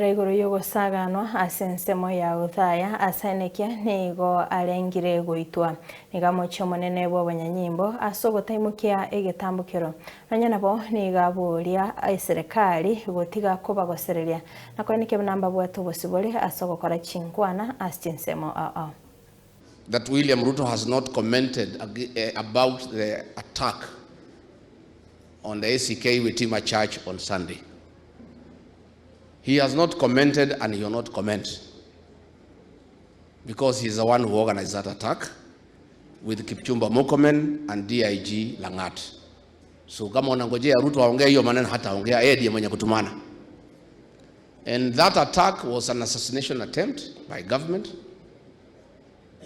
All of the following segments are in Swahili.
Iguru Ogosaganwa asensemo ya uthaya asanekia nigo arengire goitwa niga mocho monene bwo banyanyimbo asogota IMOKIA EGETAMBOKERO nanya nabo niga buria serikali gotiga kubagosereria nakwanike namba bwetu bosibole asogokora chinkwana asinsemo that William Ruto has not commented about the attack on the ACK Witima Church on Sunday. He has not commented and he will not comment because he's the one who organized that attack with Kipchumba Murkomen and DIG Langat. So kama unangojea Ruto aongee hiyo maneno hata aongea yeye ndiye mwenye kutumana. And that attack was an assassination attempt by government.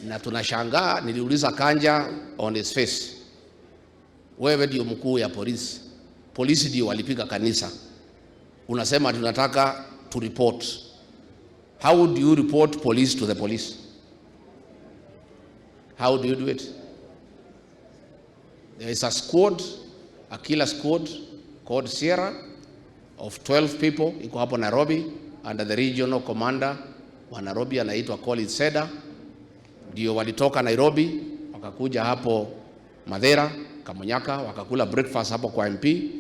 Na tunashangaa, niliuliza Kanja on his face, wewe ndio mkuu ya polisi. Polisi ndio walipiga kanisa. Unasema tunataka to report. How do you report police to the police? How do you do it? There is a squad, a killer squad called Sierra of 12 people iko hapo Nairobi under the regional commander wa Nairobi anaitwa Colin Seda. Ndio walitoka Nairobi wakakuja hapo Madera, Kamunyaka, wakakula breakfast hapo kwa MP,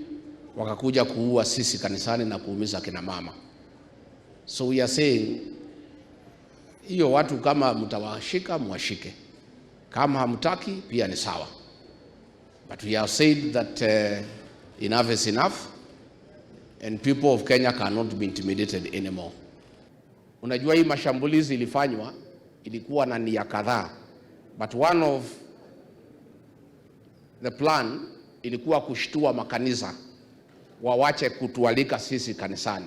wakakuja kuua sisi kanisani na kuumiza kina mama. So we are saying hiyo watu kama mtawashika mwashike, kama hamtaki pia ni sawa, but we have said that enough is enough and people of Kenya cannot be intimidated anymore. Unajua hii mashambulizi ilifanywa ilikuwa na nia kadhaa, but one of the plan ilikuwa kushtua makanisa wawache kutualika sisi kanisani.